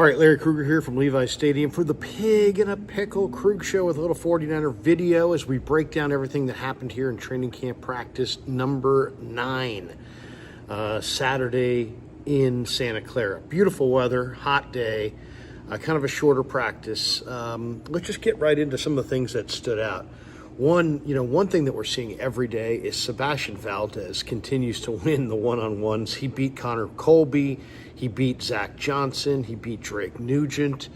All right, Larry Krueger here from Levi's Stadium for the Pig in a Pickle Krug Show with a little 49er video as we break down everything that happened here in training camp practice number 9. Saturday in Santa Clara. Beautiful weather, hot day, kind of a shorter practice. Let's just get right into some of the things that stood out. One thing that we're seeing every day is Sebastian Valdez continues to win the one-on-ones. He beat Connor Colby. He beat Zach Johnson. He beat Drake Nugent.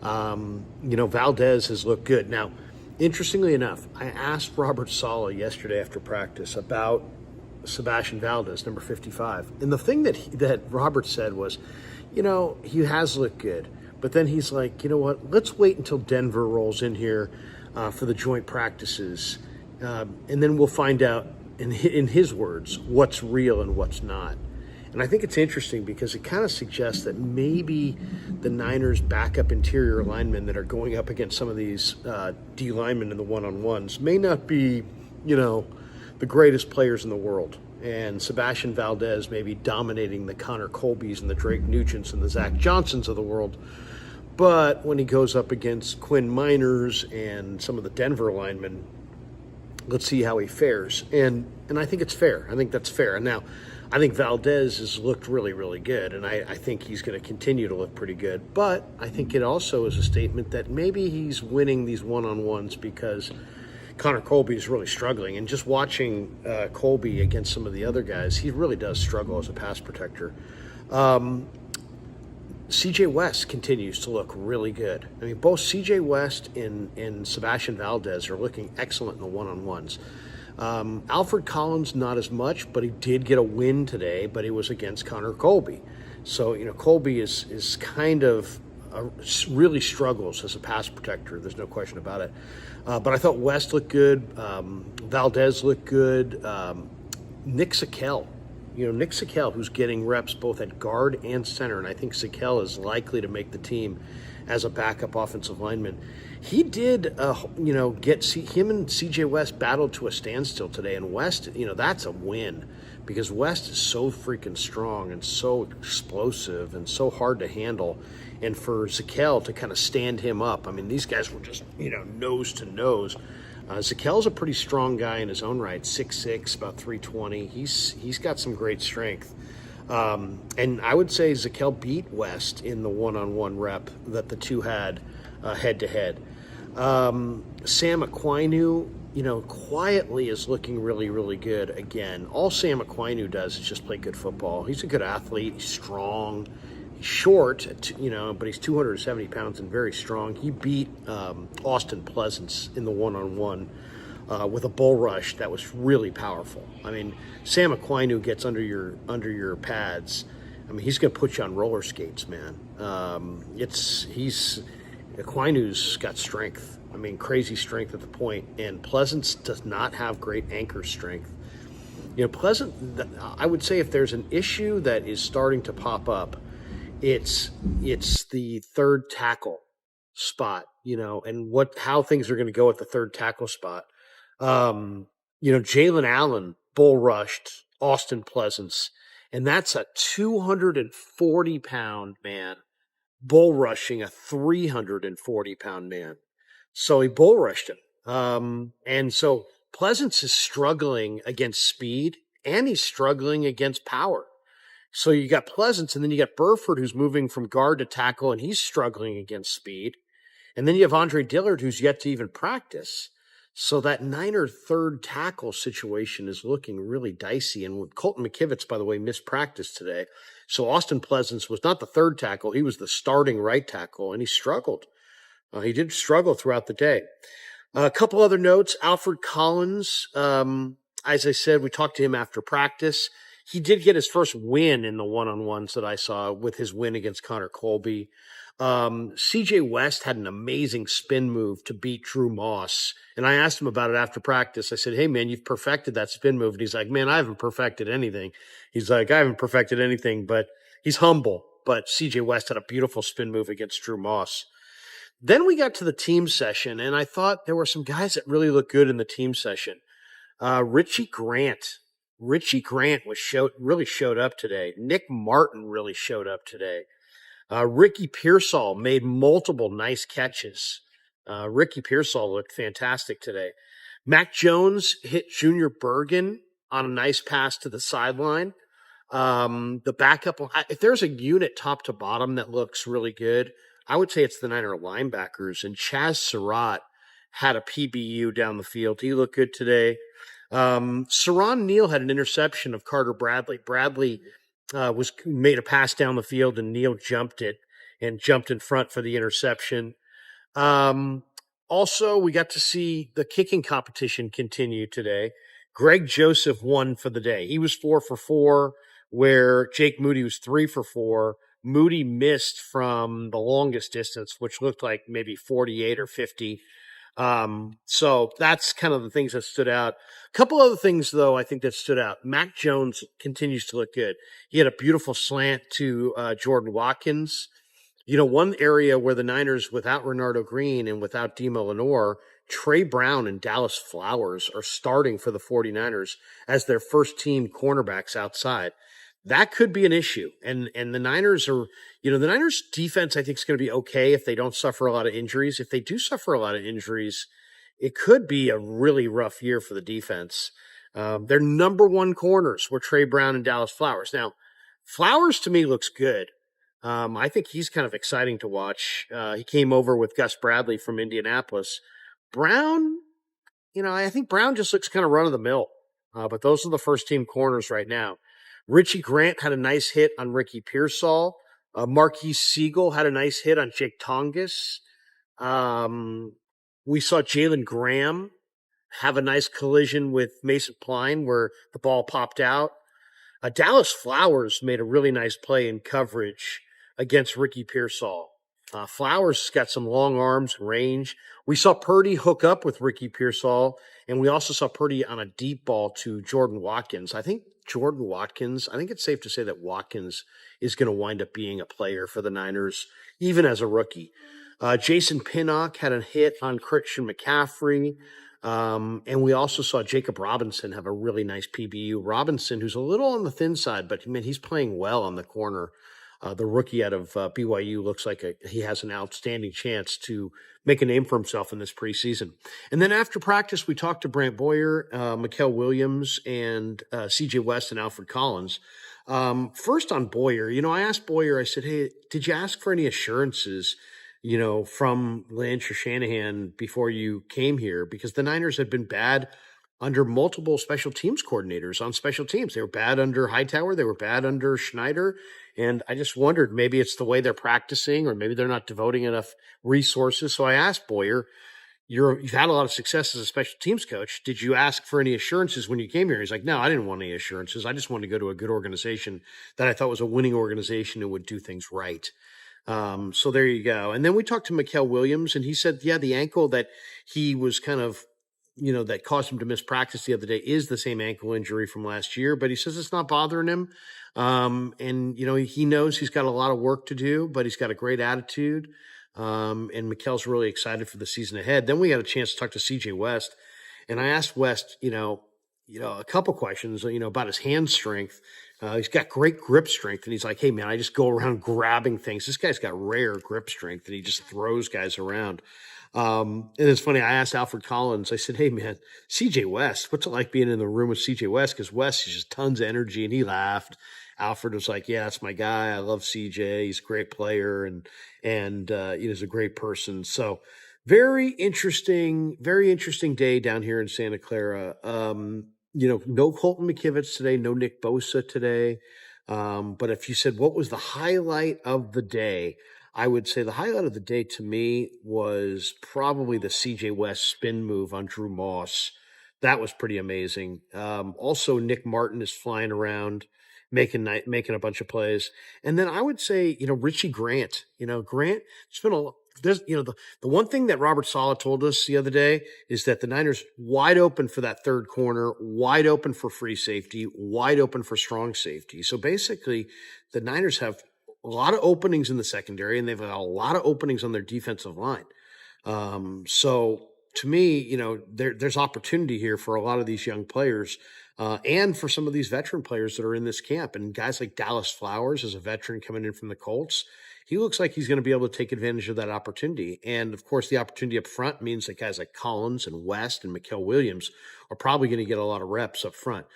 Valdez has looked good. Now, interestingly enough, I asked Robert Saleh yesterday after practice about Sebastian Valdez, number 55. And the thing that Robert said was, he has looked good. But then he's like, you know what, let's wait until Denver rolls in here for the joint practices. And then we'll find out, in his words, what's real and what's not. And I think it's interesting because it kind of suggests that maybe the Niners' backup interior linemen that are going up against some of these D linemen in the one-on-ones may not be, the greatest players in the world. And Sebastian Valdez may be dominating the Connor Colbys and the Drake Nugents and the Zach Johnsons of the world. But when he goes up against Quinn Miners and some of the Denver linemen, let's see how he fares. And I think it's fair. I think that's fair. And now, I think Valdez has looked really, really good, and I think he's going to continue to look pretty good. But I think it also is a statement that maybe he's winning these one-on-ones because Connor Colby is really struggling. And just watching Colby against some of the other guys, he really does struggle as a pass protector. C.J. West continues to look really good. I mean, both C.J. West and Sebastian Valdez are looking excellent in the one-on-ones. Alfred Collins, not as much, but he did get a win today, but it was against Connor Colby. So, Colby is kind of really struggles as a pass protector. There's no question about it. But I thought West looked good. Valdez looked good. Nick Sakel, who's getting reps both at guard and center, and I think Sakel is likely to make the team as a backup offensive lineman. He did, him and C.J. West battled to a standstill today, and West, that's a win because West is so freaking strong and so explosive and so hard to handle. And for Zakel to kind of stand him up, I mean, these guys were just, nose to nose. Zakel's a pretty strong guy in his own right, 6'6", about 320. He's got some great strength. And I would say Zakel beat West in the one-on-one rep that the two had head-to-head. Sam Aquinu, quietly is looking really, really good again. All Sam Aquinu does is just play good football. He's a good athlete. He's strong. He's short, but he's 270 pounds and very strong. He beat Austin Pleasance in the one-on-one with a bull rush that was really powerful. I mean, Sam Aquinu gets under your pads. I mean, he's going to put you on roller skates, man. Aquinu's got strength. I mean, crazy strength at the point, and Pleasance does not have great anchor strength. I would say if there's an issue that is starting to pop up, it's the third tackle spot, and how things are going to go at the third tackle spot. Jalen Allen bull rushed Austin Pleasance, and that's a 240-pound man bull rushing a 340-pound man. So he bull rushed him. And so Pleasance is struggling against speed, and he's struggling against power. So you got Pleasance, and then you got Burford, who's moving from guard to tackle, and he's struggling against speed. And then you have Andre Dillard, who's yet to even practice. So that Niner third tackle situation is looking really dicey. And Colton McKivitz, by the way, missed practice today. So Austin Pleasance was not the third tackle. He was the starting right tackle, and he struggled. He did struggle throughout the day. A couple other notes. Alfred Collins, as I said, we talked to him after practice. He did get his first win in the one-on-ones that I saw with his win against Connor Colby. C.J. West had an amazing spin move to beat Drew Moss. And I asked him about it after practice. I said, hey, man, you've perfected that spin move. And he's like, man, I haven't perfected anything. He's like, I haven't perfected anything, but he's humble. But C.J. West had a beautiful spin move against Drew Moss. Then we got to the team session, and I thought there were some guys that really looked good in the team session. Richie Grant really showed up today. Nick Martin really showed up today. Ricky Pearsall made multiple nice catches. Ricky Pearsall looked fantastic today. Mac Jones hit Junior Bergen on a nice pass to the sideline. The backup, if there's a unit top to bottom that looks really good, I would say it's the Niner linebackers. And Chaz Surratt had a PBU down the field. He looked good today. Saron Neal had an interception of Carter Bradley. Bradley was made a pass down the field, and Neal jumped it and jumped in front for the interception. Um, Also, we got to see the kicking competition continue today. Greg Joseph won for the day. He was 4 for 4, where Jake Moody was 3 for 4. Moody missed from the longest distance, which looked like maybe 48 or 50. So that's kind of the things that stood out. A couple other things, though, I think that stood out. Mac Jones continues to look good. He had a beautiful slant to Jordan Watkins. You know, one area where the Niners, without Renardo Green and without Demo Lenore, Trey Brown and Dallas Flowers are starting for the 49ers as their first team cornerbacks outside. That could be an issue. And the Niners are, the Niners defense, I think, is going to be okay if they don't suffer a lot of injuries. If they do suffer a lot of injuries, it could be a really rough year for the defense. Their number one corners were Trey Brown and Dallas Flowers. Now, Flowers to me looks good. I think he's kind of exciting to watch. He came over with Gus Bradley from Indianapolis. Brown, I think Brown just looks kind of run of the mill. But those are the first team corners right now. Richie Grant had a nice hit on Ricky Pearsall. Marquise Siegel had a nice hit on Jake Tongas. We saw Jalen Graham have a nice collision with Mason Pline where the ball popped out. Dallas Flowers made a really nice play in coverage against Ricky Pearsall. Flowers got some long arms and range. We saw Purdy hook up with Ricky Pearsall, and we also saw Purdy on a deep ball to Jordan Watkins. I think it's safe to say that Watkins is going to wind up being a player for the Niners, even as a rookie. Jason Pinnock had a hit on Christian McCaffrey. And we also saw Jacob Robinson have a really nice PBU. Robinson, who's a little on the thin side, but man, he's playing well on the corner. The rookie out of BYU looks like he has an outstanding chance to make a name for himself in this preseason. And then after practice, we talked to Brant Boyer, Mikael Williams, and CJ West and Alfred Collins. First on Boyer, I asked Boyer, I said, hey, did you ask for any assurances from Lance or Shanahan before you came here? Because the Niners had been bad under multiple special teams coordinators on special teams. They were bad under Hightower. They were bad under Schneider. And I just wondered, maybe it's the way they're practicing or maybe they're not devoting enough resources. So I asked Boyer, you've had a lot of success as a special teams coach. Did you ask for any assurances when you came here? He's like, no, I didn't want any assurances. I just wanted to go to a good organization that I thought was a winning organization and would do things right. So there you go. And then we talked to Mikael Williams, and he said, yeah, the ankle that he was kind of, that caused him to miss practice the other day is the same ankle injury from last year, but he says it's not bothering him. And he knows he's got a lot of work to do, but he's got a great attitude. And Mikael's really excited for the season ahead. Then we got a chance to talk to CJ West, and I asked West, a couple questions, about his hand strength. He's got great grip strength, and he's like, hey, man, I just go around grabbing things. This guy's got rare grip strength, and he just throws guys around. And it's funny, I asked Alfred Collins, I said, hey, man, CJ West, what's it like being in the room with CJ West? Because West is just tons of energy, and he laughed. Alfred was like, yeah, that's my guy. I love CJ. He's a great player, and he's a great person. So very interesting day down here in Santa Clara. No Colton McKivitz today, no Nick Bosa today. But if you said, what was the highlight of the day? I would say the highlight of the day to me was probably the CJ West spin move on Drew Moss. That was pretty amazing. Also, Nick Martin is flying around, making a bunch of plays. And then I would say, Richie Grant. Grant, the one thing that Robert Saleh told us the other day is that the Niners wide open for that third corner, wide open for free safety, wide open for strong safety. So basically, the Niners have a lot of openings in the secondary, and they've got a lot of openings on their defensive line. So to me, there's opportunity here for a lot of these young players, and for some of these veteran players that are in this camp. And guys like Dallas Flowers is a veteran coming in from the Colts. he looks like he's going to be able to take advantage of that opportunity. And of course, the opportunity up front means that guys like Collins and West and Mikael Williams are probably going to get a lot of reps up front.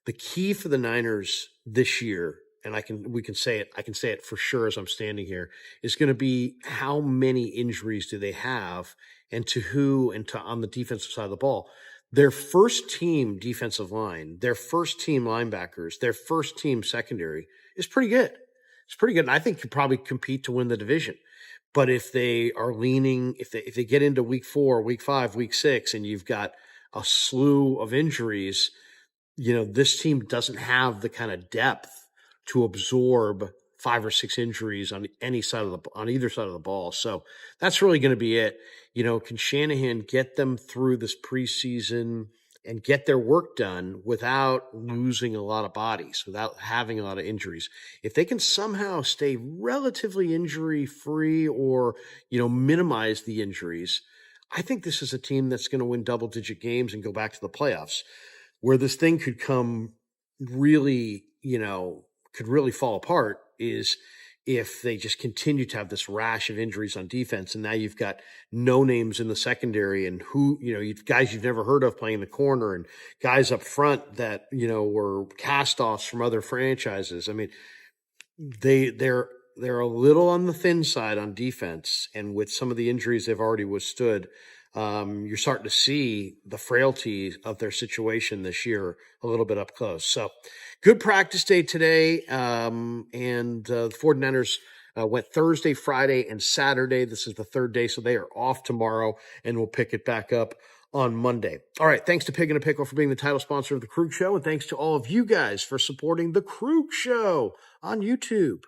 The key for the Niners this year, and I can say it for sure as I'm standing here, is going to be how many injuries do they have, and to who, and to on the defensive side of the ball. Their first team defensive line, their first team linebackers, their first team secondary is pretty good. It's pretty good. And I think could probably compete to win the division. But if they are leaning, if they get into week 4, week 5, week 6, and you've got a slew of injuries, this team doesn't have the kind of depth to absorb 5 or 6 injuries on either side of the ball. So that's really going to be it. Can Shanahan get them through this preseason and get their work done without losing a lot of bodies, without having a lot of injuries? If they can somehow stay relatively injury free or, minimize the injuries, I think this is a team that's going to win double-digit games and go back to the playoffs. Where this thing could come really, could really fall apart is if they just continue to have this rash of injuries on defense. And now you've got no names in the secondary and you've guys you've never heard of playing the corner and guys up front that, were cast-offs from other franchises. I mean, they're a little on the thin side on defense. And with some of the injuries they've already withstood, you're starting to see the frailty of their situation this year a little bit up close. So good practice day today. And the 49ers went Thursday, Friday, and Saturday. This is the third day, so they are off tomorrow, and we'll pick it back up on Monday. All right, thanks to Pig and a Pickle for being the title sponsor of The Krug Show, and thanks to all of you guys for supporting The Krug Show on YouTube.